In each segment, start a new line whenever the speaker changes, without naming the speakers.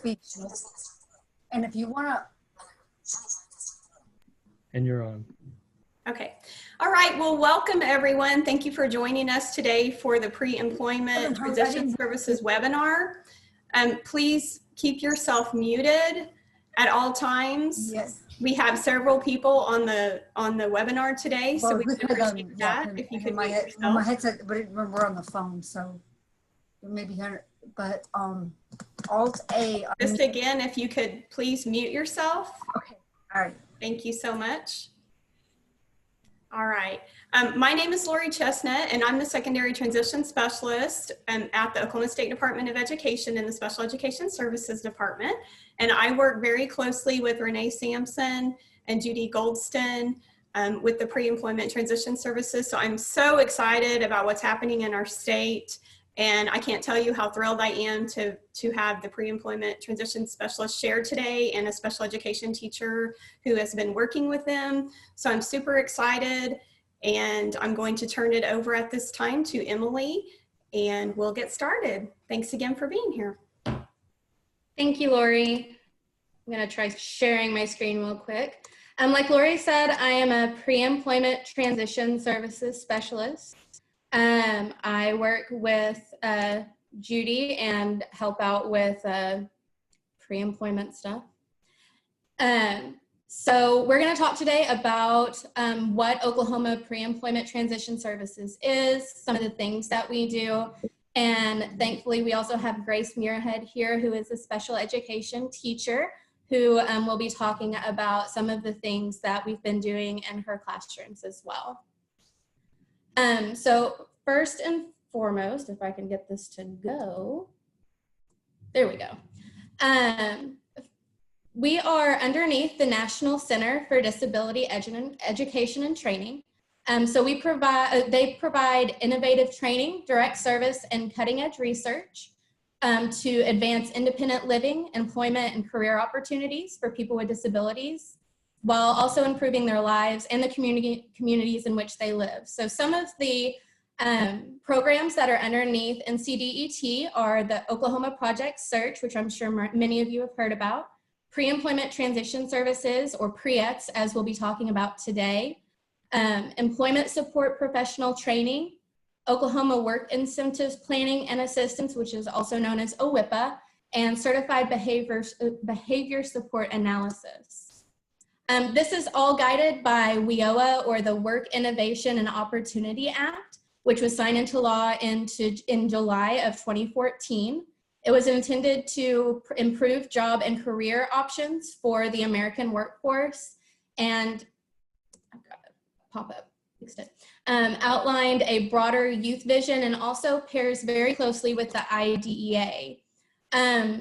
speechless. And if you want to.
And you're on.
Okay. All right. Well, welcome everyone. Thank you for joining us today for the Pre-Employment Transition Services webinar. Please keep yourself muted at all times.
Yes.
We have several people on the webinar today, so we would appreciate that if you could mute yourself.
My headset, but we're on the phone, so maybe but Alt A.
Just again, if you could please mute yourself.
Okay. All right.
Thank you so much. All right. My name is Lori Chesnut, and I'm the Secondary Transition Specialist at the Oklahoma State Department of Education in the Special Education Services Department. And I work very closely with Renee Sampson and Judy Goldston with the Pre-Employment Transition Services. So I'm so excited about what's happening in our state. And I can't tell you how thrilled I am to have the Pre-Employment Transition Specialist share today and a special education teacher who has been working with them. So I'm super excited, and I'm going to turn it over at this time to Emily, and we'll get started. Thanks again for being here.
Thank you, Lori. I'm gonna try sharing my screen real quick. Like Lori said, I am a Pre-Employment Transition Services Specialist. I work with Judy and help out with pre-employment stuff. So we're going to talk today about what Oklahoma Pre-Employment Transition Services is, some of the things that we do, and thankfully we also have Grace Muirhead here, who is a special education teacher, who will be talking about some of the things that we've been doing in her classrooms as well. So first and foremost, if I can get this to go, there we go. We are underneath the National Center for Disability Education and Training. So they provide innovative training, direct service, and cutting edge research to advance independent living, employment, and career opportunities for people with disabilities, while also improving their lives and the communities in which they live. So some of the programs that are underneath NCDET are the Oklahoma Project Search, which I'm sure many of you have heard about, Pre-Employment Transition Services, or pre-ets, as we'll be talking about today, Employment Support Professional Training, Oklahoma Work Incentives Planning and Assistance, which is also known as OWIPA, and Certified Behavior Support Analysis. This is all guided by WIOA, or the Work Innovation and Opportunity Act, which was signed into law in July of 2014. It was intended to improve job and career options for the American workforce, and I've got to pop up, fixed it. Outlined a broader youth vision and also pairs very closely with the IDEA.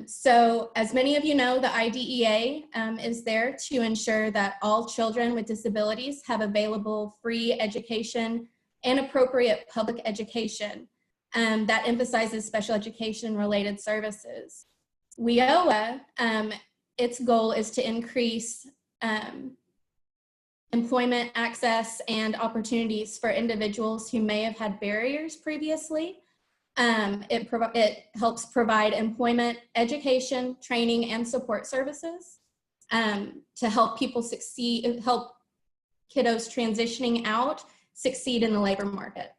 So as many of you know, the IDEA is there to ensure that all children with disabilities have available free education and appropriate public education that emphasizes special education related services. WIOA, its goal is to increase employment access and opportunities for individuals who may have had barriers previously. It helps provide employment, education, training, and support services to help people succeed, help kiddos transitioning out succeed in the labor market.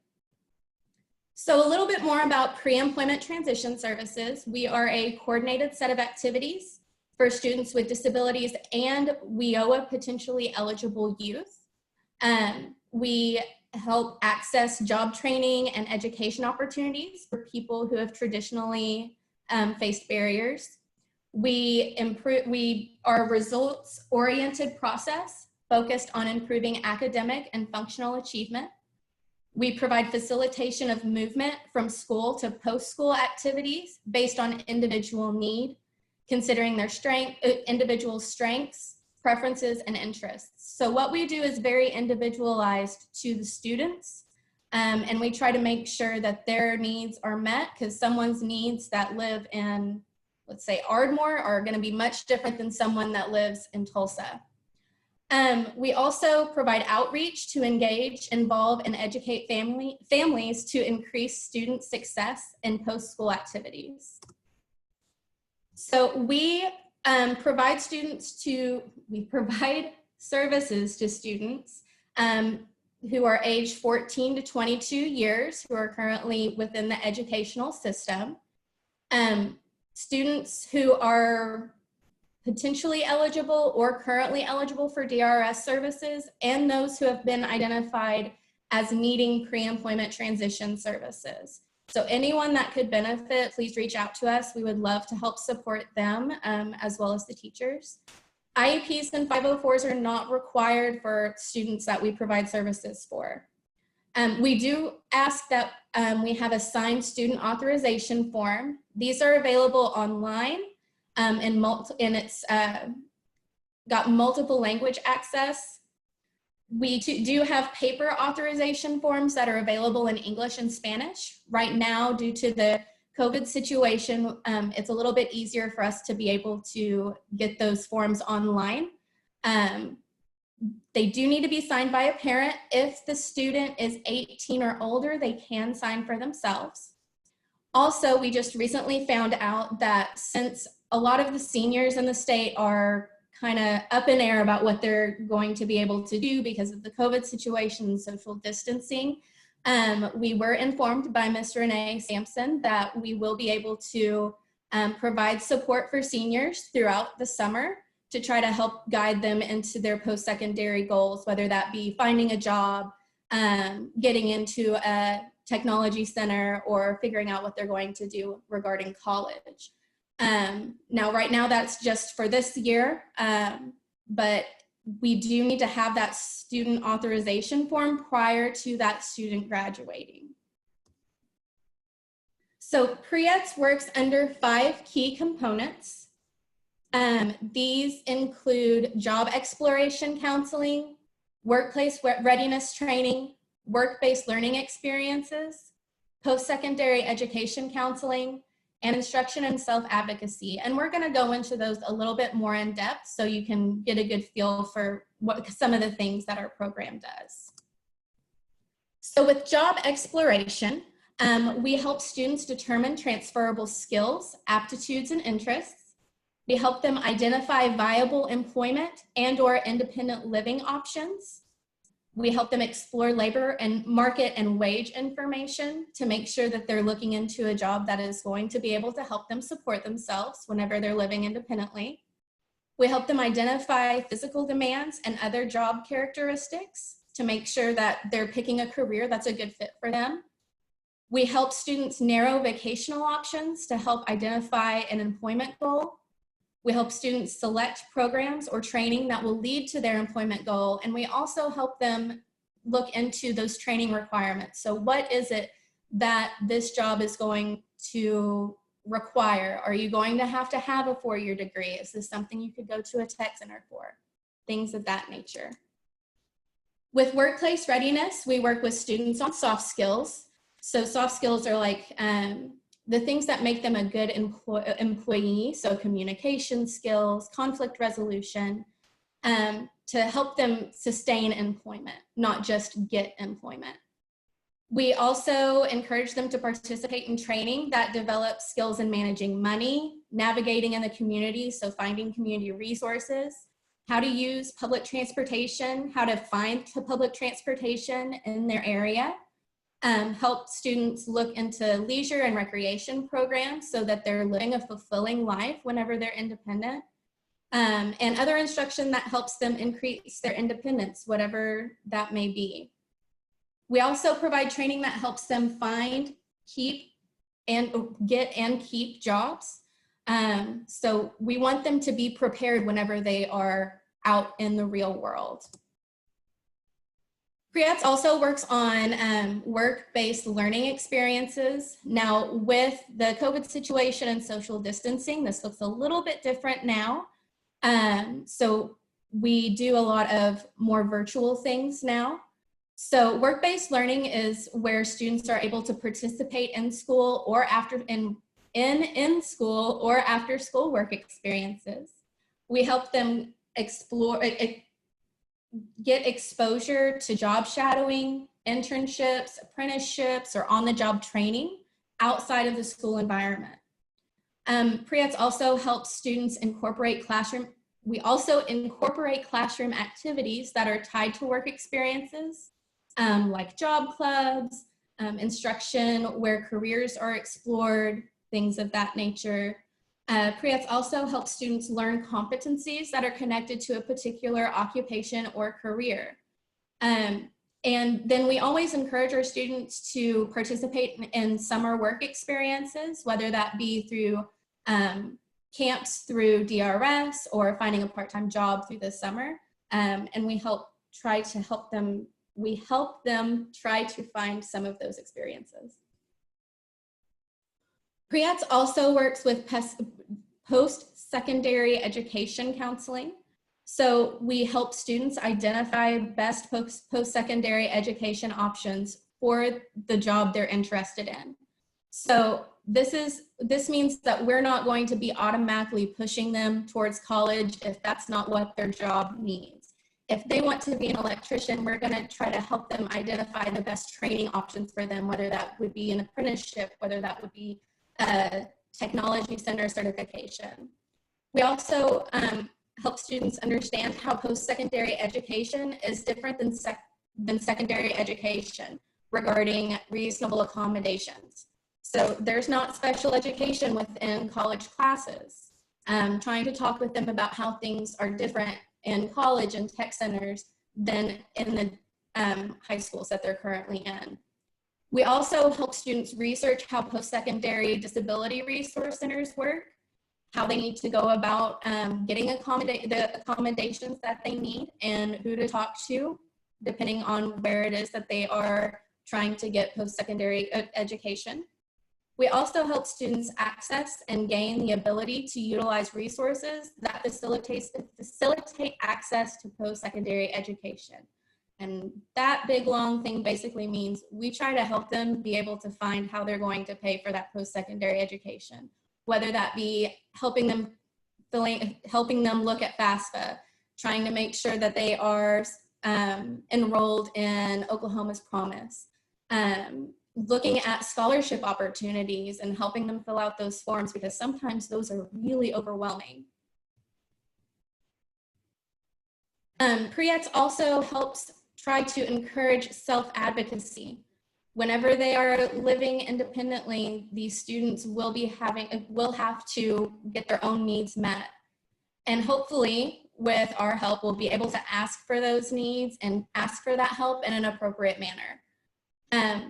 So a little bit more about Pre-Employment Transition Services. We are a coordinated set of activities for students with disabilities and WIOA potentially eligible youth. We help access job training and education opportunities for people who have traditionally faced barriers. We are a results-oriented process focused on improving academic and functional achievement. We provide facilitation of movement from school to post-school activities based on individual need, considering their individual strengths, preferences, and interests. So what we do is very individualized to the students, and we try to make sure that their needs are met, because someone's needs that live in, let's say, Ardmore are going to be much different than someone that lives in Tulsa. We also provide outreach to engage, involve, and educate families to increase student success in post-school activities. So we provide services to students who are aged 14 to 22 years, who are currently within the educational system. Students who are potentially eligible or currently eligible for DRS services, and those who have been identified as needing pre-employment transition services. So anyone that could benefit, please reach out to us. We would love to help support them as well as the teachers. IEPs and 504s are not required for students that we provide services for. We do ask that we have a signed student authorization form. These are available online and it's got multiple language access. We do have paper authorization forms that are available in English and Spanish. Right now, due to the COVID situation, it's a little bit easier for us to be able to get those forms online. They do need to be signed by a parent. If the student is 18 or older, they can sign for themselves. Also, we just recently found out that since a lot of the seniors in the state are kind of up in air about what they're going to be able to do because of the COVID situation and social distancing, we were informed by Ms. Renee Sampson that we will be able to provide support for seniors throughout the summer to try to help guide them into their post-secondary goals, whether that be finding a job, getting into a technology center, or figuring out what they're going to do regarding college. Now, right now, that's just for this year, but we do need to have that student authorization form prior to that student graduating. So pre-ets works under 5 key components. These include job exploration counseling, workplace readiness training, work-based learning experiences, post-secondary education counseling, and instruction in self-advocacy. And we're gonna go into those a little bit more in depth so you can get a good feel for what some of the things that our program does. So with job exploration, we help students determine transferable skills, aptitudes, and interests. We help them identify viable employment and/or independent living options. We help them explore labor and market and wage information to make sure that they're looking into a job that is going to be able to help them support themselves whenever they're living independently. We help them identify physical demands and other job characteristics to make sure that they're picking a career that's a good fit for them. We help students narrow vocational options to help identify an employment goal. We help students select programs or training that will lead to their employment goal. And we also help them look into those training requirements. So what is it that this job is going to require? Are you going to have a 4-year degree? Is this something you could go to a tech center for? Things of that nature. With workplace readiness, we work with students on soft skills. So soft skills are like the things that make them a good employee, so communication skills, conflict resolution, to help them sustain employment, not just get employment. We also encourage them to participate in training that develops skills in managing money, navigating in the community, so finding community resources, how to use public transportation, how to find public transportation in their area, help students look into leisure and recreation programs so that they're living a fulfilling life whenever they're independent, and other instruction that helps them increase their independence, whatever that may be. We also provide training that helps them find, keep, and keep jobs. So we want them to be prepared whenever they are out in the real world. Pre-ets also works on work-based learning experiences. Now, with the COVID situation and social distancing, this looks a little bit different now. So we do a lot of more virtual things now. So work-based learning is where students are able to participate in school or in school or after school work experiences. We help them explore, get exposure to job shadowing, internships, apprenticeships, or on-the-job training outside of the school environment. Pre-ets also help students incorporate classroom. We also incorporate classroom activities that are tied to work experiences, like job clubs, instruction where careers are explored, things of that nature. Pre-ets also help students learn competencies that are connected to a particular occupation or career. And then we always encourage our students to participate in summer work experiences, whether that be through camps through DRS or finding a part-time job through the summer. And we help them try to find some of those experiences. Pre-ets also works with post-secondary education counseling. So we help students identify best post-secondary education options for the job they're interested in. So this means that we're not going to be automatically pushing them towards college if that's not what their job needs. If they want to be an electrician, we're going to try to help them identify the best training options for them, whether that would be an apprenticeship, whether that would be a technology center certification. We also help students understand how post-secondary education is different than secondary education regarding reasonable accommodations. So there's not special education within college classes. Trying to talk with them about how things are different in college and tech centers than in the high schools that they're currently in. We also help students research how post-secondary disability resource centers work, how they need to go about getting the accommodations that they need, and who to talk to, depending on where it is that they are trying to get post-secondary education. We also help students access and gain the ability to utilize resources that facilitate access to post-secondary education. And that big long thing basically means we try to help them be able to find how they're going to pay for that post-secondary education, whether that be helping them look at FAFSA, trying to make sure that they are enrolled in Oklahoma's Promise, looking at scholarship opportunities and helping them fill out those forms, because sometimes those are really overwhelming. Pre-ets also helps try to encourage self-advocacy. Whenever they are living independently, these students will have to get their own needs met. And hopefully, with our help, we'll be able to ask for those needs and ask for that help in an appropriate manner.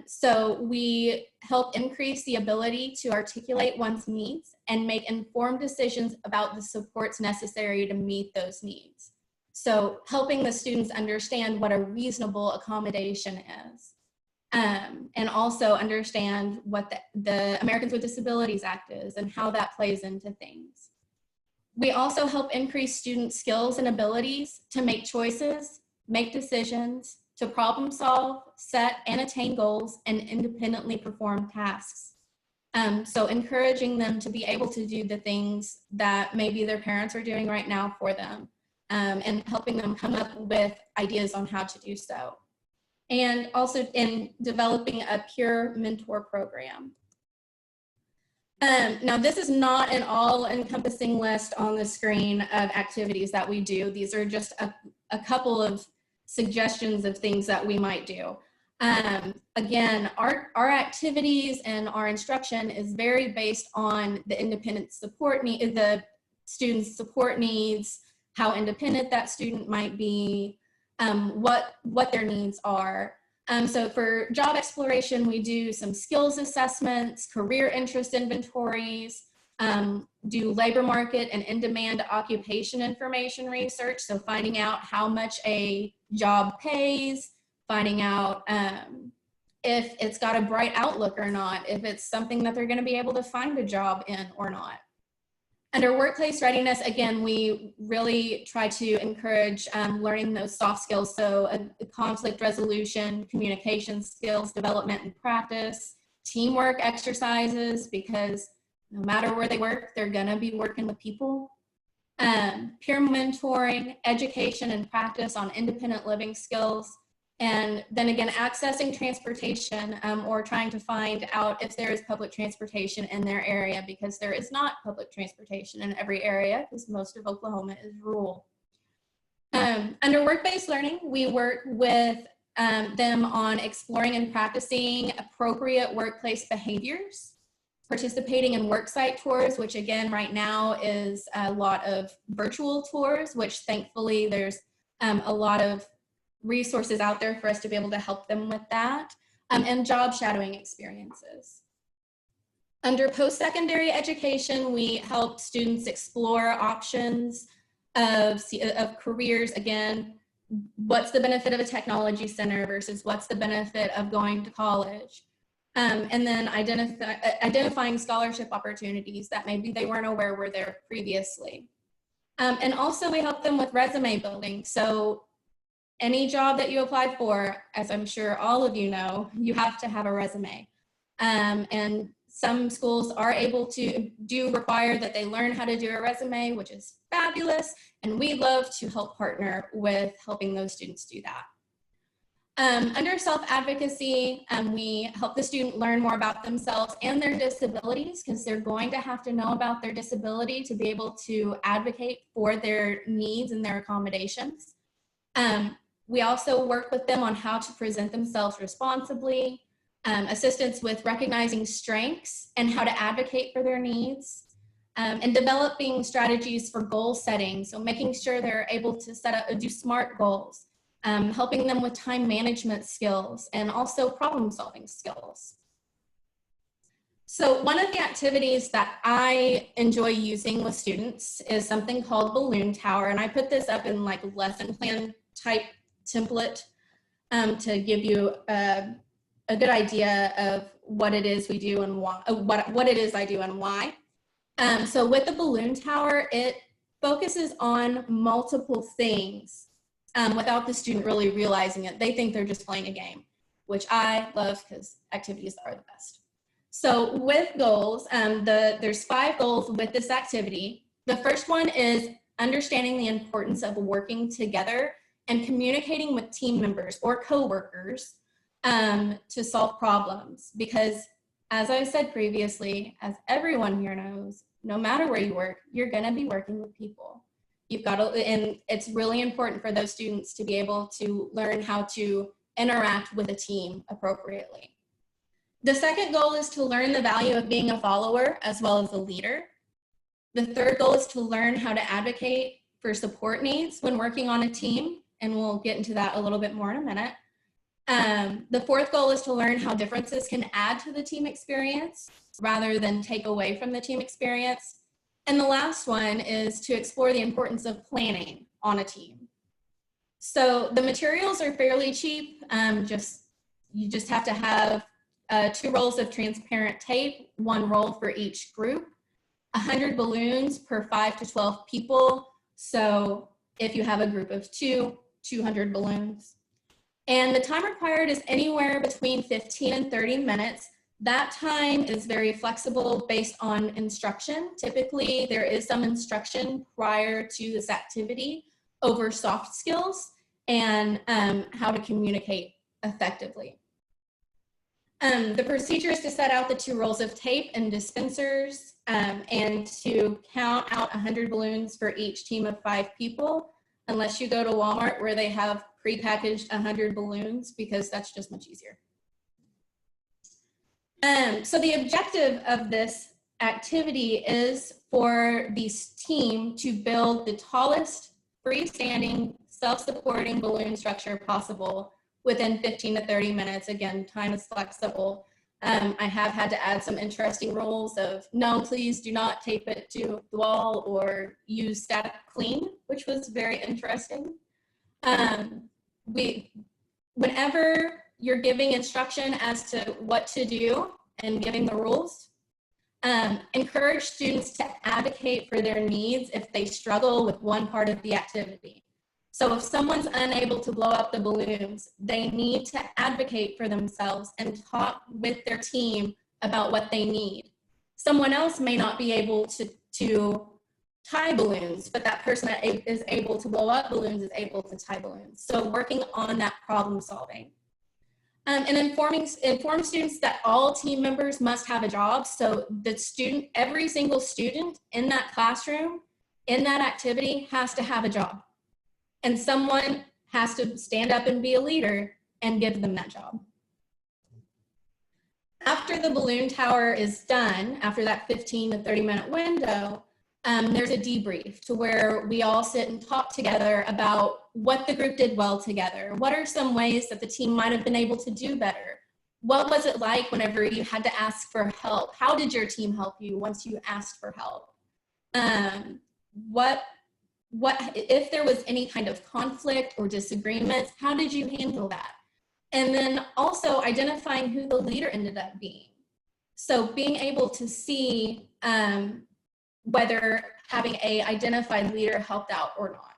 So we help increase the ability to articulate one's needs and make informed decisions about the supports necessary to meet those needs. So helping the students understand what a reasonable accommodation is, and also understand what the Americans with Disabilities Act is and how that plays into things. We also help increase student skills and abilities to make choices, make decisions, to problem solve, set and attain goals, and independently perform tasks. So encouraging them to be able to do the things that maybe their parents are doing right now for them, and helping them come up with ideas on how to do so. And also in developing a peer mentor program. Now, this is not an all-encompassing list on the screen of activities that we do. These are just a couple of suggestions of things that we might do. Again, our activities and our instruction is very based on the independent support need, the student's support needs, how independent that student might be, what their needs are. So for job exploration, we do some skills assessments, career interest inventories, do labor market and in-demand occupation information research. So finding out how much a job pays, finding out if it's got a bright outlook or not, if it's something that they're going to be able to find a job in or not. Under workplace readiness, again, we really try to encourage learning those soft skills. So conflict resolution, communication skills, development and practice, teamwork exercises, because no matter where they work, they're gonna be working with people. Peer mentoring, education and practice on independent living skills, And then again, accessing transportation or trying to find out if there is public transportation in their area, because there is not public transportation in every area because most of Oklahoma is rural. Under work-based learning, we work with them on exploring and practicing appropriate workplace behaviors, participating in worksite tours, which again, right now is a lot of virtual tours, which thankfully there's a lot of resources out there for us to be able to help them with that, and job shadowing experiences. Under post-secondary education, we help students explore options of careers. Again, what's the benefit of a technology center versus what's the benefit of going to college? And then identifying scholarship opportunities that maybe they weren't aware were there previously. And also we help them with resume building. So any job that you apply for, as I'm sure all of you know, you have to have a resume. And some schools are able to require that they learn how to do a resume, which is fabulous. And we love to help partner with helping those students do that. Under self-advocacy, we help the student learn more about themselves and their disabilities, because they're going to have to know about their disability to be able to advocate for their needs and their accommodations. We also work with them on how to present themselves responsibly, assistance with recognizing strengths and how to advocate for their needs, and developing strategies for goal setting. So making sure they're able to do SMART goals, helping them with time management skills and also problem solving skills. So one of the activities that I enjoy using with students is something called Balloon Tower. And I put this up in like lesson plan type template to give you a good idea of what it is we do and why, what it is I do and why. So with the Balloon Tower, it focuses on multiple things without the student really realizing it. They think they're just playing a game, which I love because activities are the best. So with goals, there's 5 goals with this activity. The first one is understanding the importance of working together and communicating with team members or coworkers to solve problems. Because as I said previously, as everyone here knows, no matter where you work, you're gonna be working with people. You've got to, and it's really important for those students to be able to learn how to interact with a team appropriately. The second goal is to learn the value of being a follower as well as a leader. The third goal is to learn how to advocate for support needs when working on a team, and we'll get into that a little bit more in a minute. The fourth goal is to learn how differences can add to the team experience rather than take away from the team experience. And the last one is to explore the importance of planning on a team. So the materials are fairly cheap. You just have to have 2 rolls of transparent tape, 1 roll for each group, 100 balloons per 5 to 12 people. So if you have a group of 2, 200 balloons. And the time required is anywhere between 15 and 30 minutes. That time is very flexible based on instruction. Typically, there is some instruction prior to this activity over soft skills and how to communicate effectively. The procedure is to set out the 2 rolls of tape and dispensers and to count out 100 balloons for each team of 5 people, unless you go to Walmart where they have prepackaged 100 balloons, because that's just much easier. So the objective of this activity is for this team to build the tallest freestanding self-supporting balloon structure possible within 15 to 30 minutes. Again, time is flexible. I have had to add some interesting rules of no, please do not tape it to the wall or use static clean, which was very interesting. Whenever you're giving instruction as to what to do and giving the rules, encourage students to advocate for their needs if they struggle with one part of the activity. So if someone's unable to blow up the balloons, they need to advocate for themselves and talk with their team about what they need. Someone else may not be able to tie balloons, but that person that is able to blow up balloons is able to tie balloons. So working on that problem solving. And inform students that all team members must have a job. So the student, every single student in that classroom, in that activity has to have a job. And someone has to stand up and be a leader and give them that job. After the balloon tower is done, after that 15 to 30-minute window, there's a debrief to where we all sit and talk together about what the group did well together. What are some ways that the team might have been able to do better? What was it like whenever you had to ask for help? How did your team help you once you asked for help? What if there was any kind of conflict or disagreements, how did you handle that? And then also identifying who the leader ended up being. So being able to see whether having a identified leader helped out or not.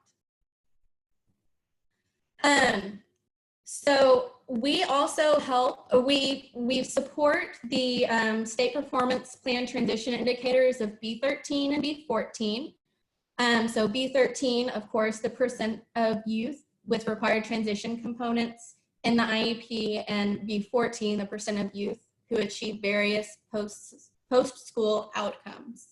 So we also help, we support the state performance plan transition indicators of B13 and B14. So B13, of course, the percent of youth with required transition components in the IEP, and B14, the percent of youth who achieve various post-school outcomes.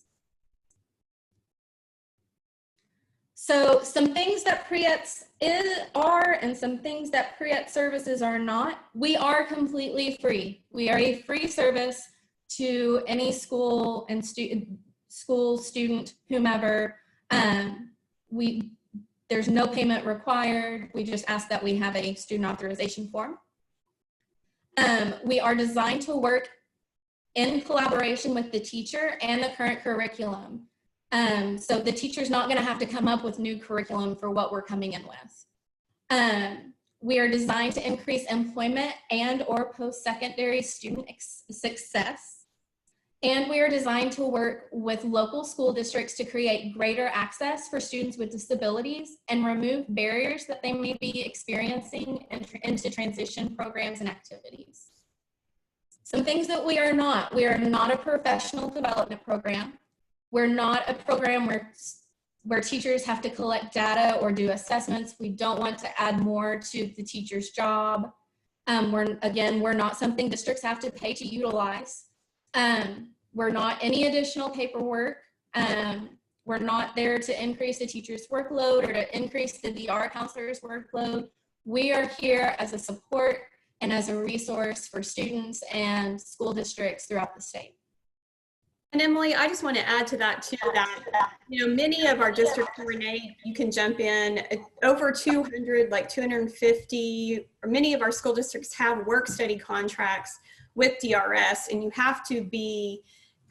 So some things that pre-ets are and some things that pre-ets services are not. We are completely free. We are a free service to any school and student, whomever. There's no payment required. We just ask that we have a student authorization form. We are designed to work in collaboration with the teacher and the current curriculum. So the teacher's not going to have to come up with new curriculum for what we're coming in with. We are designed to increase employment and or post-secondary student success. And we are designed to work with local school districts to create greater access for students with disabilities and remove barriers that they may be experiencing into transition programs and activities. Some things that we are not a professional development program. We're not a program where teachers have to collect data or do assessments. We don't want to add more to the teacher's job. We're not something districts have to pay to utilize. We're not any additional paperwork. We're not there to increase the teacher's workload or to increase the DR counselor's workload. We are here as a support and as a resource for students and school districts throughout the state.
And Emily, I just want to add to that too, that, many of our districts, Renee, you can jump in, over 200, like 250, or many of our school districts have work study contracts with DRS, and you have to be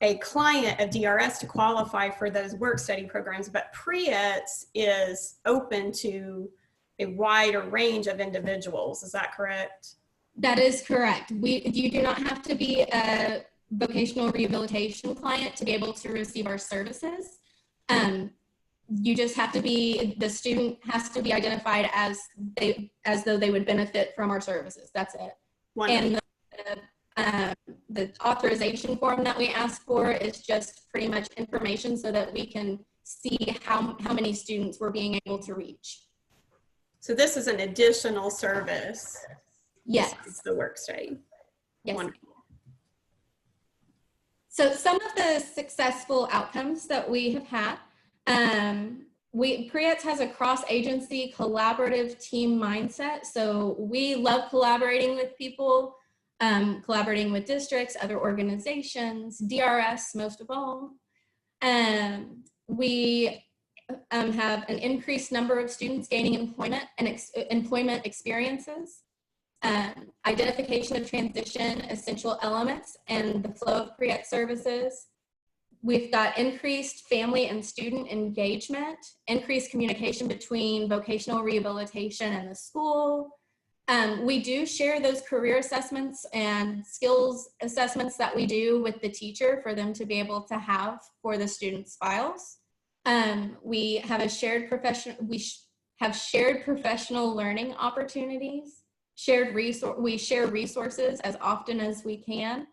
a client of DRS to qualify for those work study programs, but pre-ets is open to a wider range of individuals. Is that correct?
That is correct. You do not have to be a vocational rehabilitation client to be able to receive our services. You just have to be, the student has to be identified as though they would benefit from our services. That's it. Wonderful. And the authorization form that we ask for is just pretty much information so that we can see how many students we're being able to reach.
So this is an additional service.
Yes.
Besides the work study.
Yes.
Wonderful.
So some of the successful outcomes that we have had, pre-ets has a cross-agency collaborative team mindset. So we love collaborating with people, collaborating with districts, other organizations, DRS most of all. We have an increased number of students gaining employment and employment experiences. Identification of transition essential elements and the flow of pre-ets services. We've got increased family and student engagement, increased communication between vocational rehabilitation and the school. We do share those career assessments and skills assessments that we do with the teacher for them to be able to have for the students' files. We have a shared shared professional learning opportunities. We share resources as often as we can.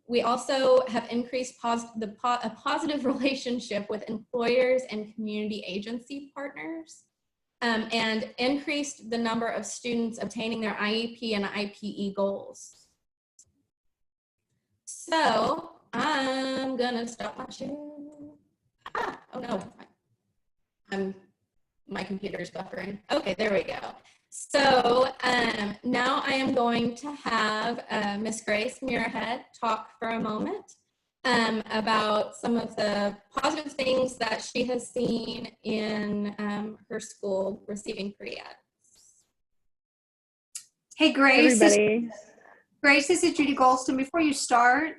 We also have increased a positive relationship with employers and community agency partners, and increased the number of students obtaining their IEP and IPE goals. So I'm gonna stop my share. Oh no, my computer's buffering. Okay, there we go. So now I am going to have Miss Grace Muirhead talk for a moment about some of the positive things that she has seen in her school receiving pre-ets.
Hey, Grace.
Everybody.
This is Judy Golston. Before you start,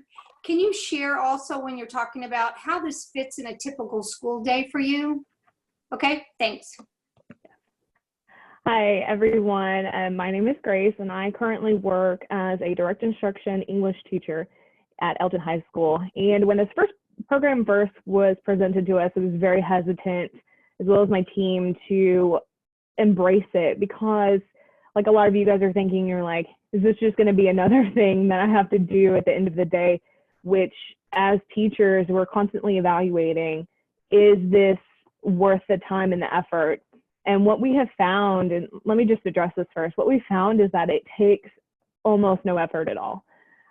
can you share also when you're talking about how this fits in a typical school day for you? Okay, thanks.
Hi, everyone. My name is Grace, and I currently work as a direct instruction English teacher at Elton High School. And when this program first was presented to us, I was very hesitant, as well as my team, to embrace it because, like a lot of you guys are thinking, you're like, is this just going to be another thing that I have to do at the end of the day? Which, as teachers, we're constantly evaluating, is this worth the time and the effort? And what we have found, and let me just address this first, what we found is that it takes almost no effort at all.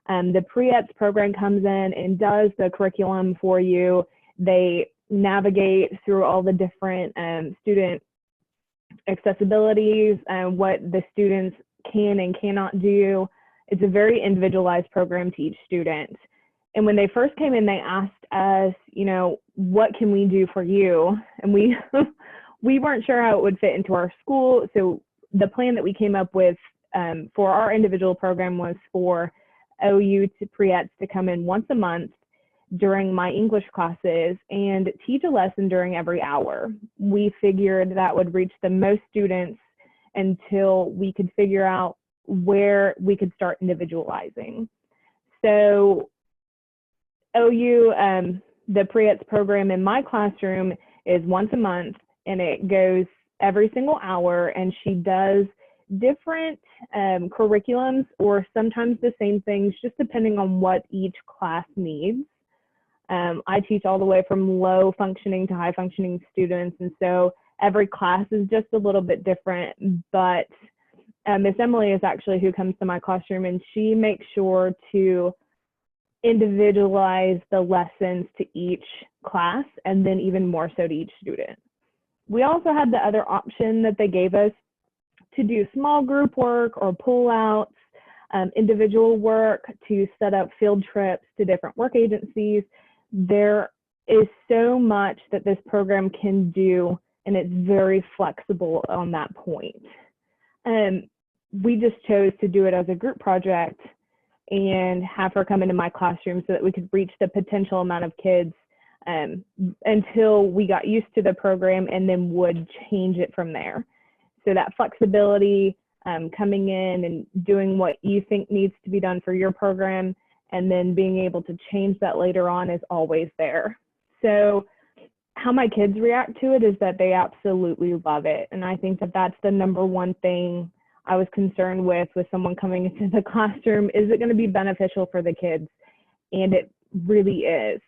The pre-ets program comes in and does the curriculum for you. They navigate through all the different student accessibilities and what the students can and cannot do. It's a very individualized program to each student. And when they first came in, they asked us, you know, what can we do for you? And we weren't sure how it would fit into our school. So the plan that we came up with for our individual program was for OU to pre-ets to come in once a month during my English classes and teach a lesson during every hour. We figured that would reach the most students until we could figure out where we could start individualizing. So OU, the pre-ets program in my classroom is once a month, and it goes every single hour, and she does different curriculums or sometimes the same things, just depending on what each class needs. I teach all the way from low functioning to high functioning students, and so every class is just a little bit different, but Miss Emily is actually who comes to my classroom, and she makes sure to individualize the lessons to each class, and then even more so to each student. We also had the other option that they gave us to do small group work or pull-outs, individual work, to set up field trips to different work agencies. There is so much that this program can do, and it's very flexible on that point. We just chose to do it as a group project and have her come into my classroom so that we could reach the potential amount of kids until we got used to the program, and then would change it from there. So that flexibility, coming in and doing what you think needs to be done for your program, and then being able to change that later on, is always there. So how my kids react to it is that they absolutely love it. And I think that that's the number one thing I was concerned with someone coming into the classroom. Is it going to be beneficial for the kids? And it really is.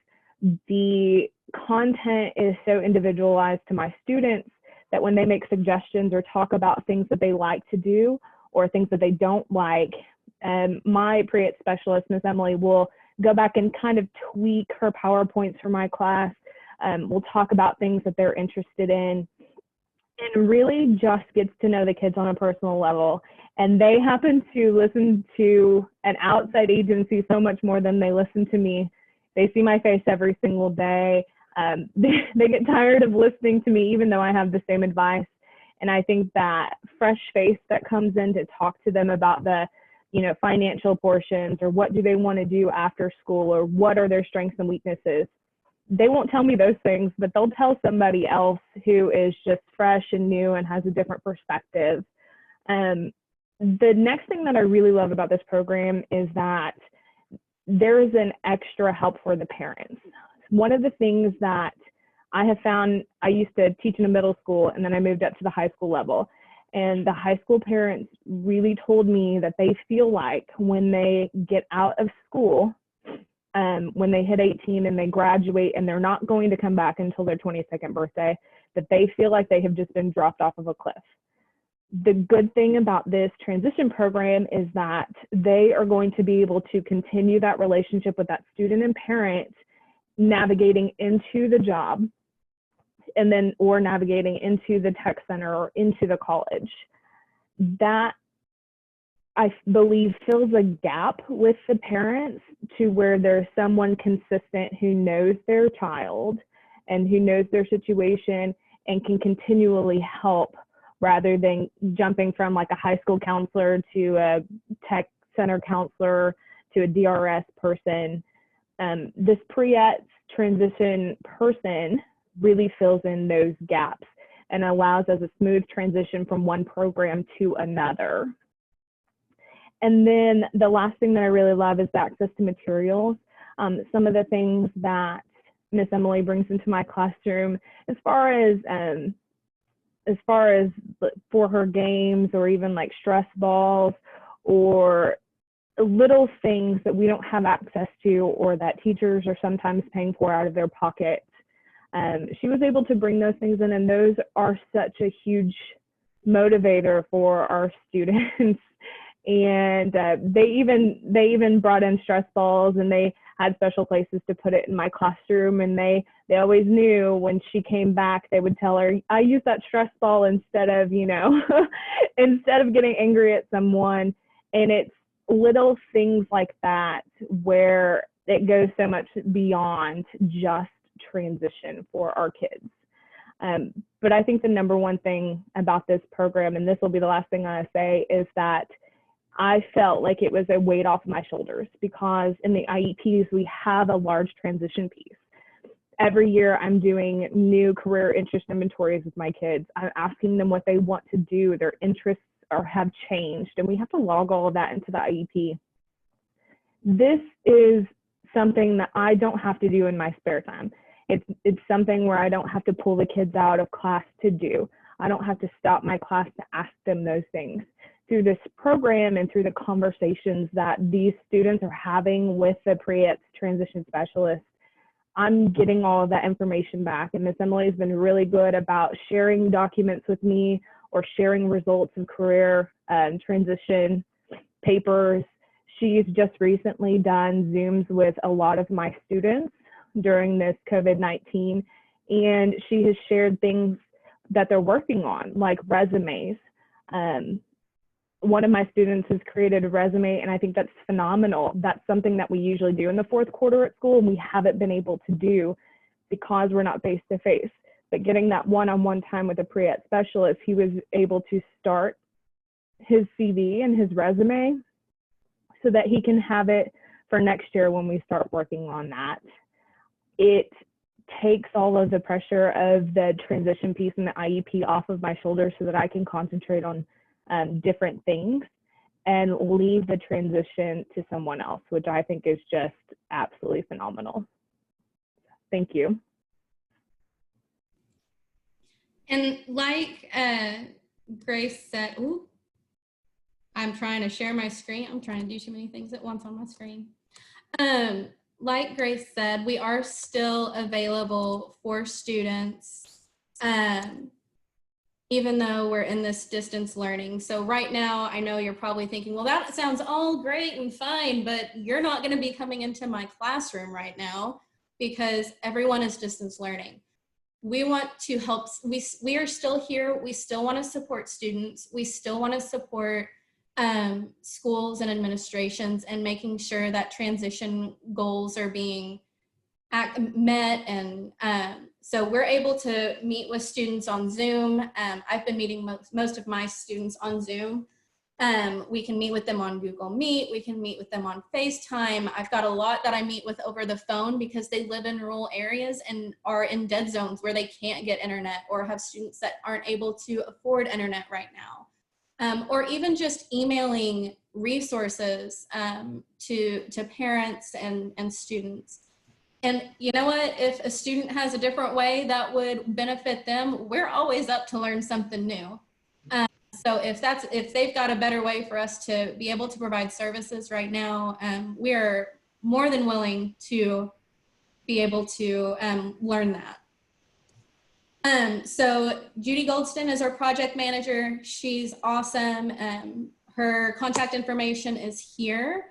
The content is so individualized to my students that when they make suggestions or talk about things that they like to do or things that they don't like, my pre-ed specialist, Miss Emily, will go back and kind of tweak her PowerPoints for my class. We'll talk about things that they're interested in, and really just gets to know the kids on a personal level. And they happen to listen to an outside agency so much more than they listen to me. They see my face every single day. They get tired of listening to me, even though I have the same advice. And I think that fresh face that comes in to talk to them about the, you know, financial portions, or what do they want to do after school, or what are their strengths and weaknesses. They won't tell me those things, but they'll tell somebody else who is just fresh and new and has a different perspective. The next thing that I really love about this program is that there is an extra help for the parents. One of the things that I have found, I used to teach in a middle school, and then I moved up to the high school level. And the high school parents really told me that they feel like when they get out of school, when they hit 18 and they graduate and they're not going to come back until their 22nd birthday, that they feel like they have just been dropped off of a cliff. The good thing about this transition program is that they are going to be able to continue that relationship with that student and parent, navigating into the job, and then or navigating into the tech center or into the college. That, I believe, fills a gap with the parents to where there's someone consistent who knows their child and who knows their situation and can continually help, rather than jumping from like a high school counselor to a tech center counselor to a DRS person. This pre-ets transition person really fills in those gaps and allows us a smooth transition from one program to another. And then the last thing that I really love is the access to materials. Some of the things that Miss Emily brings into my classroom, as far as for her games, or even like stress balls or little things that we don't have access to, or that teachers are sometimes paying for out of their pocket. She was able to bring those things in, and those are such a huge motivator for our students. And they even brought in stress balls, and they had special places to put it in my classroom. And they always knew when she came back, they would tell her, I use that stress ball instead of, instead of getting angry at someone. And it's little things like that where it goes so much beyond just transition for our kids. But I think the number one thing about this program, and this will be the last thing I say, is that I felt like it was a weight off my shoulders, because in the IEPs, we have a large transition piece. Every year I'm doing new career interest inventories with my kids. I'm asking them what they want to do, their interests have changed, and we have to log all of that into the IEP. This is something that I don't have to do in my spare time. It's something where I don't have to pull the kids out of class to do. I don't have to stop my class to ask them those things. Through this program and through the conversations that these students are having with the pre-ets transition specialist, I'm getting all of that information back. And Miss Emily has been really good about sharing documents with me, or sharing results of career transition papers. She's just recently done Zooms with a lot of my students during this COVID-19, and she has shared things that they're working on, like resumes. One of my students has created a resume, and I think that's phenomenal. That's something that we usually do in the fourth quarter at school, and we haven't been able to do because we're not face-to-face. But getting that one-on-one time with a pre-ed specialist, he was able to start his CV and his resume so that he can have it for next year when we start working on that. It takes all of the pressure of the transition piece and the IEP off of my shoulders so that I can concentrate on different things and leave the transition to someone else, which I think is just absolutely phenomenal. Thank you.
And like Grace said, ooh, I'm trying to share my screen. I'm trying to do too many things at once on my screen. Like Grace said, we are still available for students, even though we're in this distance learning. So right now, I know you're probably thinking, well, that sounds all great and fine, but you're not going to be coming into my classroom right now because everyone is distance learning. We want to help, we are still here. We still want to support students. We still want to support schools and administrations and making sure that transition goals are being met. And so we're able to meet with students on Zoom. I've been meeting most of my students on Zoom. We can meet with them on Google Meet. We can meet with them on FaceTime. I've got a lot that I meet with over the phone because they live in rural areas and are in dead zones where they can't get internet, or have students that aren't able to afford internet right now. Or even just emailing resources to parents and students. And you know what, if a student has a different way that would benefit them, we're always up to learn something new. So if they've got a better way for us to be able to provide services right now, we are more than willing to be able to learn that. So Judy Goldston is our project manager. She's awesome. Her contact information is here.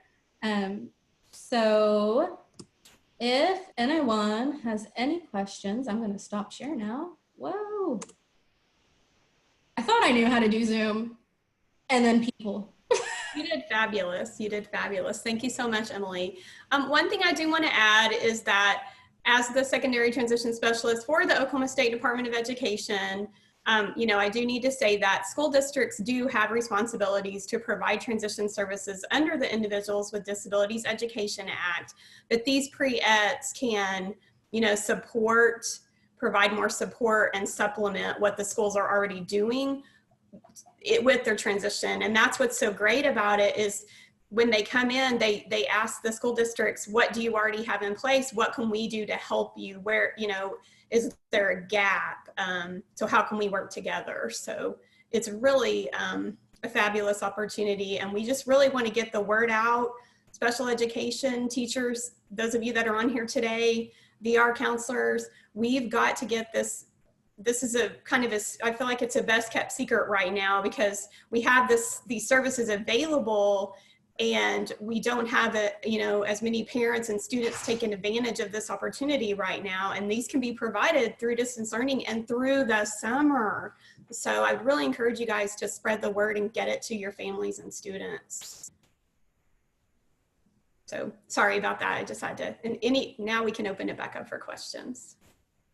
So if anyone has any questions, I'm going to stop share now. Whoa. I thought I knew how to do Zoom and then people.
You did fabulous. You did fabulous. Thank you so much, Emily. One thing I do want to add is that as the secondary transition specialist for the Oklahoma State Department of Education, you know, I do need to say that school districts do have responsibilities to provide transition services under the Individuals with Disabilities Education Act, but these pre-ets can, you know, provide more support and supplement what the schools are already doing with their transition. And that's what's so great about it is when they come in, they ask the school districts, what do you already have in place? What can we do to help you? Where, you know, is there a gap? So how can we work together? So it's really a fabulous opportunity. And we just really want to get the word out. Special education teachers, those of you that are on here today, VR counselors, we've got to get this. This is a kind of I feel like it's a best kept secret right now because we have these services available and we don't have you know, as many parents and students taking advantage of this opportunity right now. And these can be provided through distance learning and through the summer. So I really encourage you guys to spread the word and get it to your families and students. So sorry about that. I just had to, now we can open it back up for questions.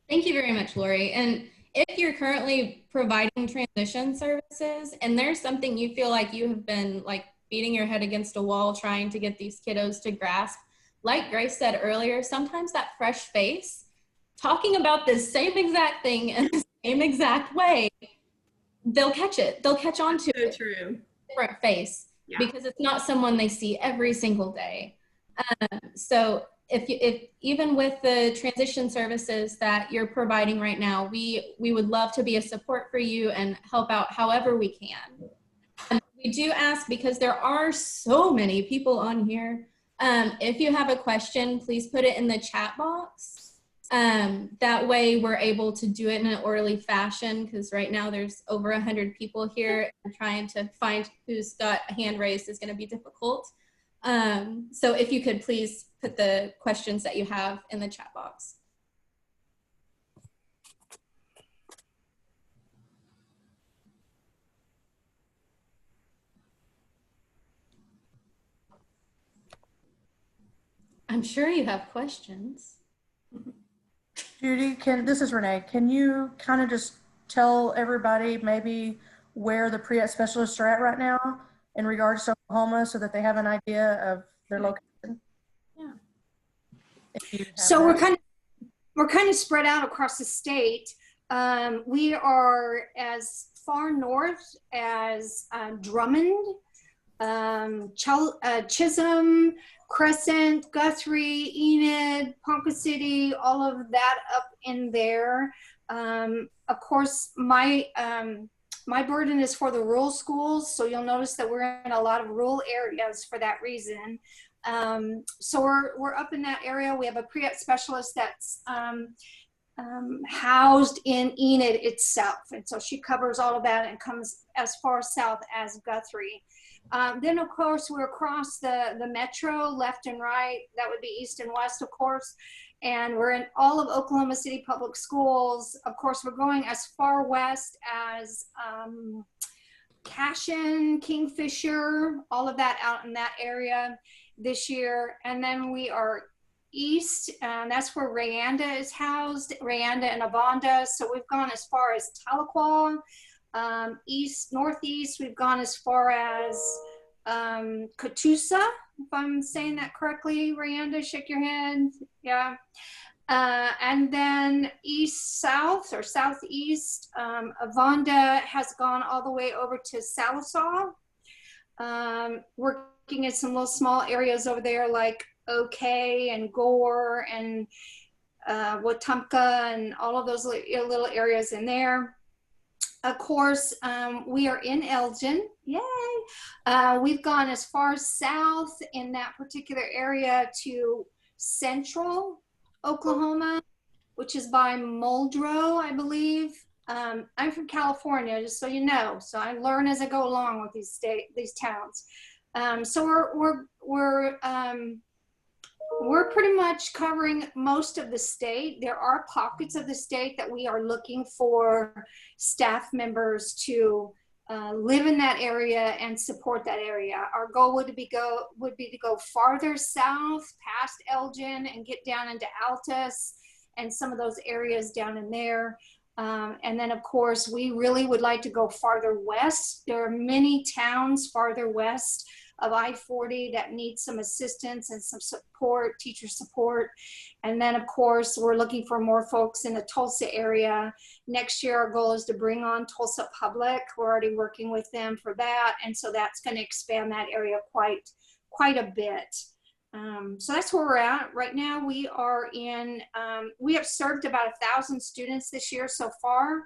Thank you very much, Lori. And if you're currently providing transition services and there's something you feel like you have been like beating your head against a wall trying to get these kiddos to grasp, like Grace said earlier, sometimes that fresh face talking about this same exact thing in the same exact way, they'll catch it. They'll catch on to it.
True.
Different face, yeah. Because it's not someone they see every single day. So if even with the transition services that you're providing right now, we would love to be a support for you and help out however we can. And we do ask, because there are so many people on here, if you have a question, please put it in the chat box. That way we're able to do it in an orderly fashion, because right now there's over 100 people here and trying to find who's got a hand raised is going to be difficult. So if you could please put the questions that you have in the chat box. I'm sure you have questions.
Judy, this is Renee. Can you kind of just tell everybody maybe where the pre-ed specialists are at right now in regards to Oklahoma so that they have an idea of their location?
Yeah. So we're kind of spread out across the state. We are as far north as Drummond, Chisholm, Crescent, Guthrie, Enid, Ponca City, all of that up in there. Of course, my burden is for the rural schools, so you'll notice that we're in a lot of rural areas for that reason. So we're up in that area. We have a pre-ed specialist that's housed in Enid itself, and so she covers all of that and comes as far south as Guthrie. Then of course we're across the metro left and right. That would be east and west, of course, and we're in all of Oklahoma City public schools. Of course, we're going as far west as Cashin, Kingfisher, all of that out in that area this year. And then we are east, and that's where Rayanda is housed, Rayanda and Avonda. So we've gone as far as Tahlequah. East, northeast, we've gone as far as Catoosa, if I'm saying that correctly. Rayanda, shake your head. Yeah. And then east, south, or southeast, Avonda has gone all the way over to Sallisaw. Working in some little small areas over there like OK and Gore and Wetumpka and all of those little areas in there. Of course, we are in Elgin. Yay! We've gone as far south in that particular area to central Oklahoma, which is by Muldrow, I believe. I'm from California, just so you know. So I learn as I go along with these towns. So we're pretty much covering most of the state. There are pockets of the state that we are looking for staff members to live in that area and support that area. Our goal would be to go farther south past Elgin and get down into Altus and some of those areas down in there. And then of course, we really would like to go farther west. There are many towns farther west of I-40 that need some assistance and some support, teacher support. And then of course, we're looking for more folks in the Tulsa area. Next year, our goal is to bring on Tulsa Public. We're already working with them for that. And so that's going to expand that area quite a bit. So that's where we're at. Right now, we are in, we have served about 1,000 students this year so far,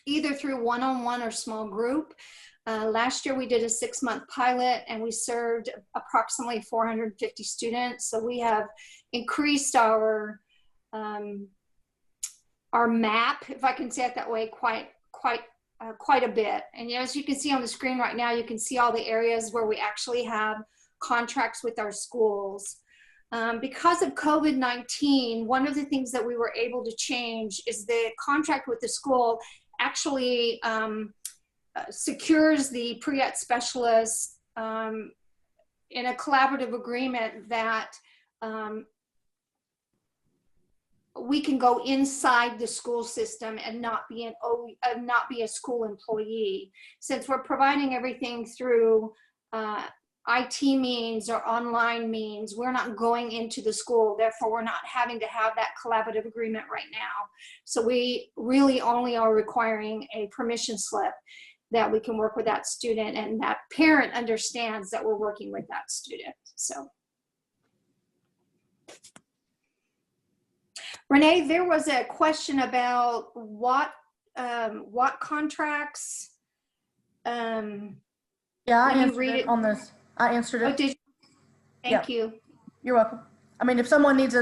either through one-on-one or small group. Last year we did a 6-month pilot and we served approximately 450 students. So we have increased our map, if I can say it that way, quite a bit. And as you can see on the screen right now, you can see all the areas where we actually have contracts with our schools. Because of COVID-19, one of the things that we were able to change is the contract with the school actually secures the pre-ets specialist in a collaborative agreement that we can go inside the school system and not be a school employee. Since we're providing everything through IT means or online means, we're not going into the school, therefore we're not having to have that collaborative agreement right now. So we really only are requiring a permission slip that we can work with that student and that parent understands that we're working with that student. So. Renee, there was a question about what contracts.
Yeah, I answered it on this. I answered it.
Oh, did you? Thank you.
You're welcome. I mean, if someone needs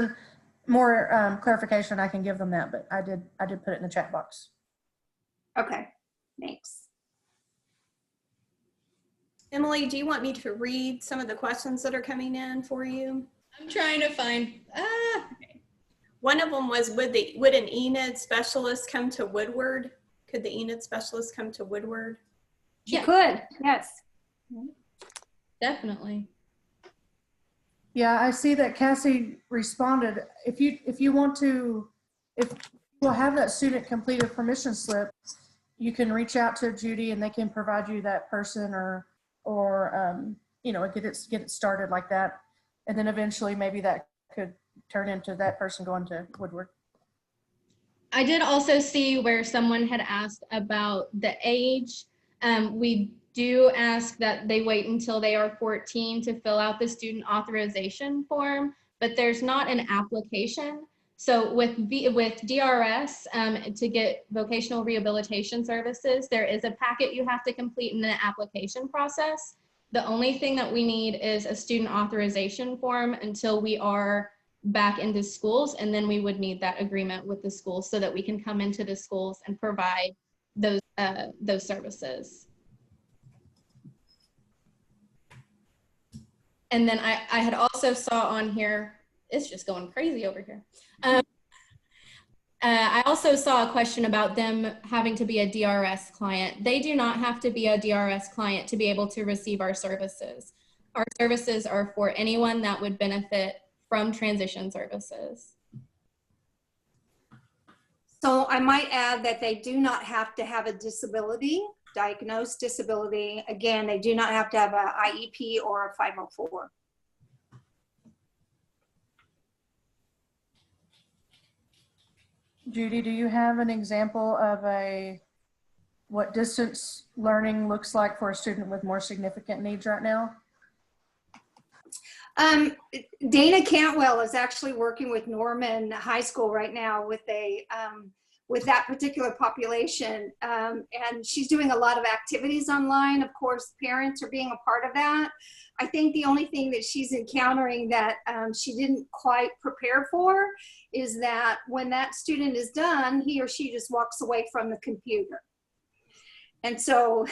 more clarification, I can give them that, but I did put it in the chat box.
Okay, thanks.
Emily, do you want me to read some of the questions that are coming in for you?
I'm trying to find,
Okay. One of them was, would an ENID specialist come to Woodward? Could the ENID specialist come to Woodward?
She could, yes.
definitely.
Yeah, I see that Cassie responded. If you want to, if you'll have that student complete a permission slip, you can reach out to Judy and they can provide you that person or you know, get it started like that. And then eventually maybe that could turn into that person going to Woodward.
I did also see where someone had asked about the age. We do ask that they wait until they are 14 to fill out the student authorization form, but there's not an application. So with DRS, to get vocational rehabilitation services, there is a packet you have to complete in the application process. The only thing that we need is a student authorization form until we are back into schools, and then we would need that agreement with the schools so that we can come into the schools and provide those services. And then I had also saw on here, it's just going crazy over here. I also saw a question about them having to be a DRS client. They do not have to be a DRS client to be able to receive our services. Our services are for anyone that would benefit from transition services.
So I might add that they do not have to have a disability, diagnosed disability. Again, they do not have to have an IEP or a 504.
Judy, do you have an example of what distance learning looks like for a student with more significant needs right now?
Dana Cantwell is actually working with Norman High School right now with with that particular population. And she's doing a lot of activities online. Of course, parents are being a part of that. I think the only thing that she's encountering that she didn't quite prepare for is that when that student is done, he or she just walks away from the computer. And so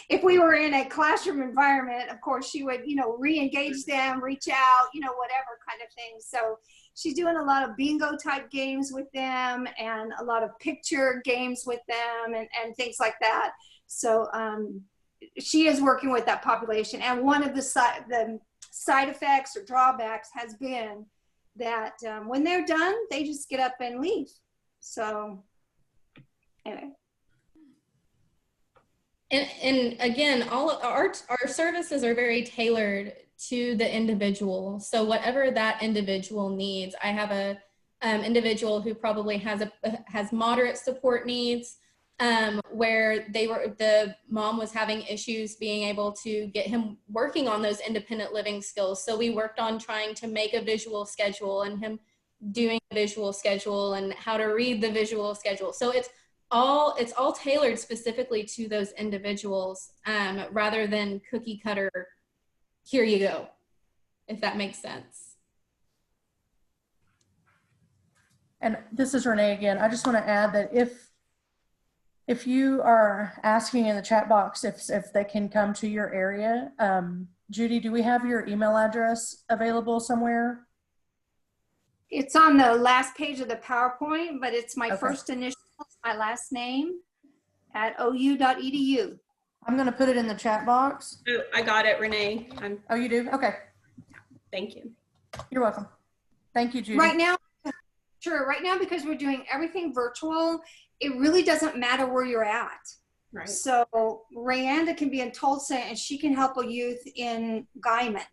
if we were in a classroom environment, of course, she would, re-engage them, reach out, whatever kind of thing. So she's doing a lot of bingo type games with them and a lot of picture games with them and things like that. So she is working with that population. And one of the side effects or drawbacks has been that when they're done, they just get up and leave. So anyway.
And again, all of our services are very tailored to the individual. So whatever that individual needs, I have a individual who probably has moderate support needs, where the mom was having issues being able to get him working on those independent living skills. So we worked on trying to make a visual schedule and him doing a visual schedule and how to read the visual schedule. So it's all tailored specifically to those individuals, rather than cookie cutter, here you go, if that makes sense.
And this is Renee again. I just want to add that if you are asking in the chat box if they can come to your area, Judy, do we have your email address available somewhere?
It's on the last page of the PowerPoint, but it's my
Okay.
first initial, my last name at ou.edu.
I'm going to put it in the chat box.
Oh, I got it, Renee.
Oh, you do? Okay.
Thank you.
You're welcome. Thank you, Judy.
Right now, because we're doing everything virtual, it really doesn't matter where you're at.
Right.
So Rayanda can be in Tulsa and she can help a youth in Guyman.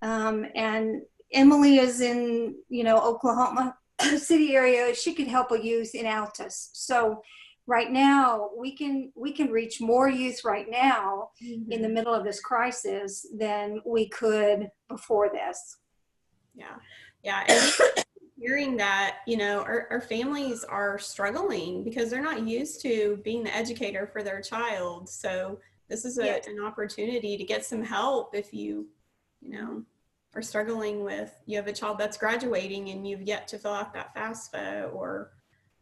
And Emily is in, Oklahoma City area. She could help a youth in Altus. So right now we can reach more youth right now in the middle of this crisis than we could before this.
Yeah. And hearing that, our families are struggling because they're not used to being the educator for their child. So this is an opportunity to get some help if you are struggling with, you have a child that's graduating and you've yet to fill out that FAFSA or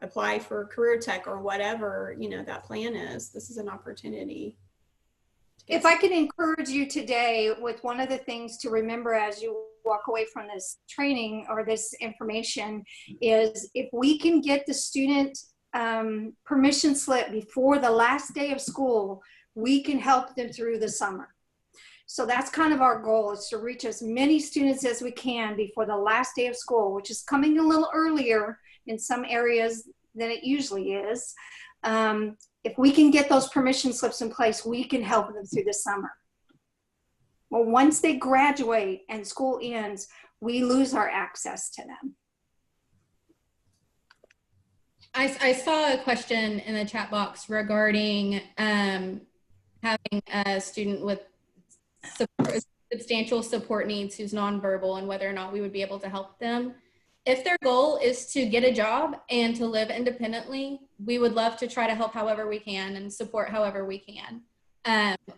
apply for career tech or whatever, that plan is. This is an opportunity.
If I could encourage you today with one of the things to remember as you walk away from this training or this information is if we can get the student permission slip before the last day of school, we can help them through the summer. So that's kind of our goal, is to reach as many students as we can before the last day of school, which is coming a little earlier in some areas than it usually is. If we can get those permission slips in place, we can help them through the summer. Well, once they graduate and school ends, we lose our access to them.
I saw a question in the chat box regarding having a student with substantial support needs who's nonverbal and whether or not we would be able to help them. If their goal is to get a job and to live independently, we would love to try to help however we can and support however we can.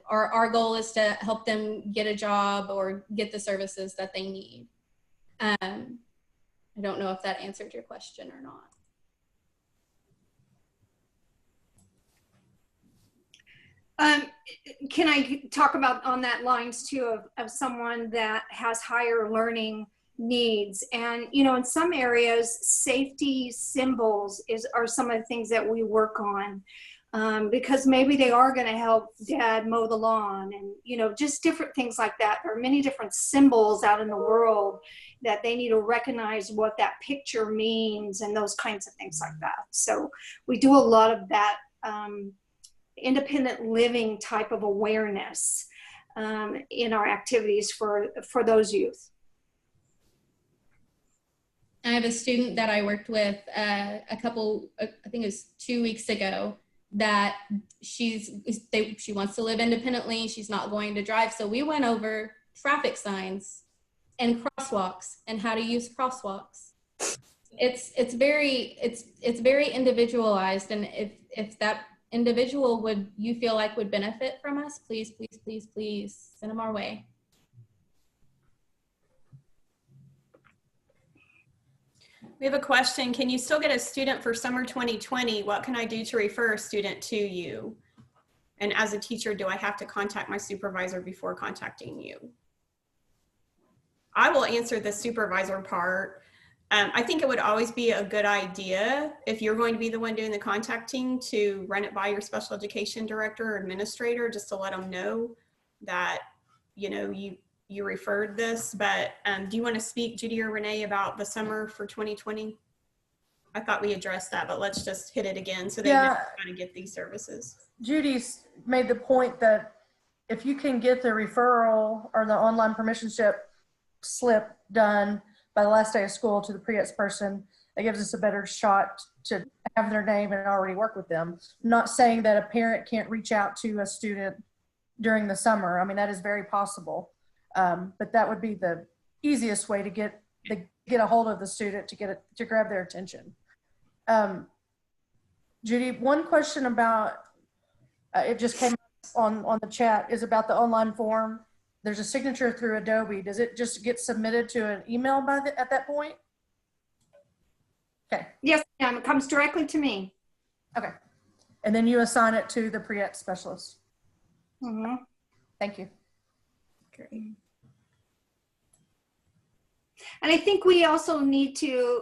Our goal is to help them get a job or get the services that they need. I don't know if that answered your question or not.
Can I talk about on that lines too of someone that has higher learning needs? And in some areas, safety symbols are some of the things that we work on, because maybe they are going to help dad mow the lawn, and just different things like that. There are many different symbols out in the world that they need to recognize what that picture means and those kinds of things like that. So we do a lot of that independent living type of awareness in our activities for those youth.
I have a student that I worked with I think it was 2 weeks ago, that she wants to live independently. She's not going to drive. So we went over traffic signs and crosswalks and how to use crosswalks. it's very individualized, and if that individual you feel like would benefit from us, please send them our way.
We have a question. Can you still get a student for summer 2020? What can I do to refer a student to you? And as a teacher, do I have to contact my supervisor before contacting you? I will answer the supervisor part. I think it would always be a good idea, if you're going to be the one doing the contacting, to run it by your special education director or administrator, just to let them know that, you know, you referred this. But do you want to speak, Judy or Renee, about the summer for 2020? I thought we addressed that, but let's just hit it again so they know how to get these services.
Judy's made the point that if you can get the referral or the online permission slip done by the last day of school to the pre-ets person, that gives us a better shot to have their name and already work with them. I'm not saying that a parent can't reach out to a student during the summer. I mean, that is very possible. But that would be the easiest way to get a hold of the student to grab their attention. Judy, one question about, it just came on the chat, is about the online form. There's a signature through Adobe. Does it just get submitted to an email at that point? Okay.
Yes, ma'am. It comes directly to me.
Okay. And then you assign it to the pre-ets specialist.
Mm-hmm.
Thank you.
Great.
And I think we also need to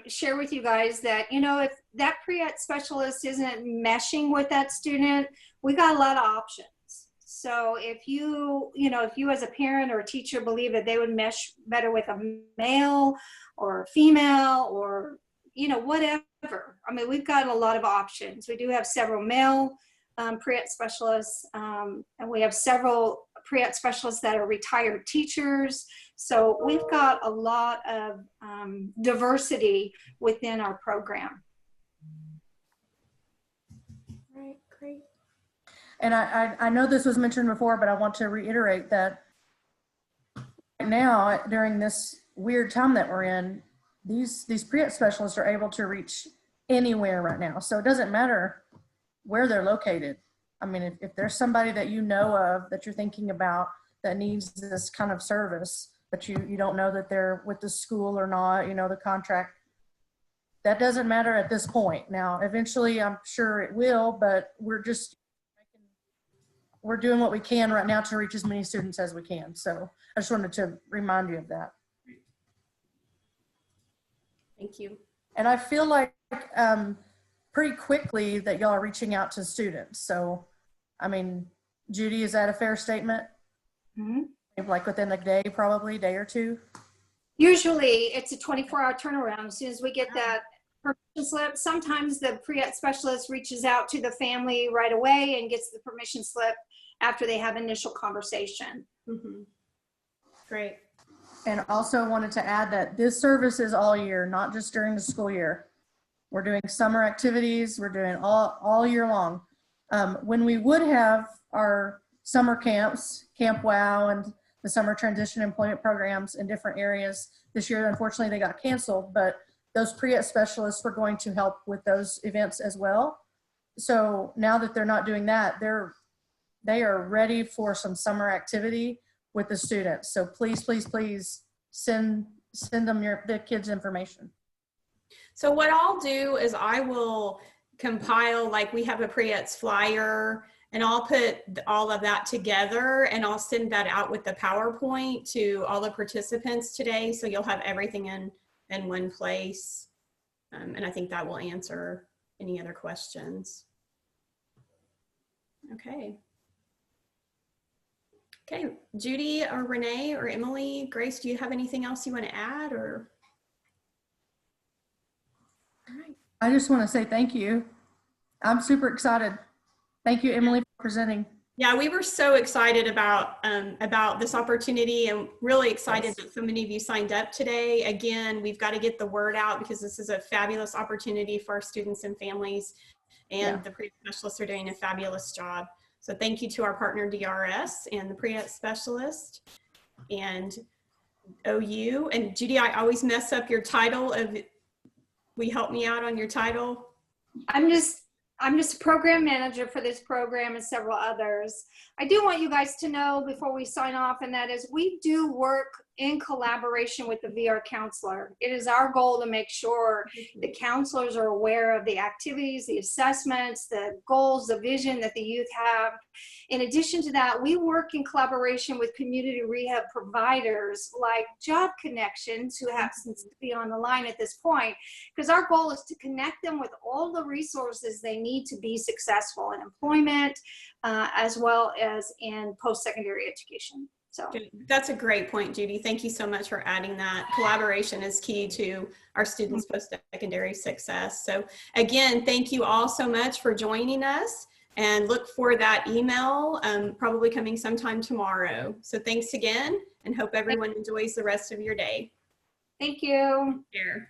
share with you guys that, you know, if that pre-ed specialist isn't meshing with that student, we got a lot of options. So if you as a parent or a teacher believe that they would mesh better with a male or a female or, you know, whatever. I mean, we've got a lot of options. We do have several male pre-ed specialists, and we have several pre-ed specialists that are retired teachers. So we've got a lot of diversity within our program.
Right, great.
And I know this was mentioned before, but I want to reiterate that right now, during this weird time that we're in, these pre-ed specialists are able to reach anywhere right now. So it doesn't matter where they're located. I mean, if there's somebody that you know of that you're thinking about that needs this kind of service, but you don't know that they're with the school or not, you know, the contract, that doesn't matter at this point. Now, eventually I'm sure it will, but we're doing what we can right now to reach as many students as we can. So I just wanted to remind you of that.
Thank you.
And I feel like pretty quickly that y'all are reaching out to students. So, I mean, Judy, is that a fair statement?
Mm-hmm.
Like within a day, probably, day or two?
Usually it's a 24-hour turnaround. As soon as we get that permission slip, sometimes the pre-ed specialist reaches out to the family right away and gets the permission slip after they have initial conversation.
Mm-hmm. Great.
And also wanted to add that this service is all year, not just during the school year. We're doing summer activities. We're doing all year long. When we would have our summer camps, Camp WOW and the summer transition employment programs in different areas, this year, unfortunately, they got canceled, but those pre-ed specialists were going to help with those events as well. So now that they're not doing that, they are ready for some summer activity with the students. So please, please, please send them the kids' information.
So what I'll do is I will compile, like we have a pre-ets flyer, and I'll put all of that together and I'll send that out with the PowerPoint to all the participants today. So you'll have everything in one place. And I think that will answer any other questions. Okay. Okay, Judy or Renee or Emily, Grace, do you have anything else you want to add or? All right.
I just want to say thank you. I'm super excited. Thank you, Emily, for presenting.
Yeah, we were so excited about this opportunity and really excited that so many of you signed up today. Again, we've got to get the word out because this is a fabulous opportunity for our students and families, and the pre-ed specialists are doing a fabulous job. So thank you to our partner DRS and the pre-ed specialist and OU. And Judy, I always mess up your title of Will you help me out on your title?
I'm just a program manager for this program and several others. I do want you guys to know before we sign off, and that is we do work in collaboration with the VR counselor. It is our goal to make sure the counselors are aware of the activities, the assessments, the goals, the vision that the youth have. In addition to that, we work in collaboration with community rehab providers like Job Connections, who happens to be on the line at this point, because our goal is to connect them with all the resources they need to be successful in employment, as well as in post-secondary education. So
that's a great point, Judy. Thank you so much for adding that. Collaboration is key to our students' post-secondary success. So again, thank you all so much for joining us, and look for that email probably coming sometime tomorrow. So thanks again, and hope everyone enjoys the rest of your day.
thank you.
Take care.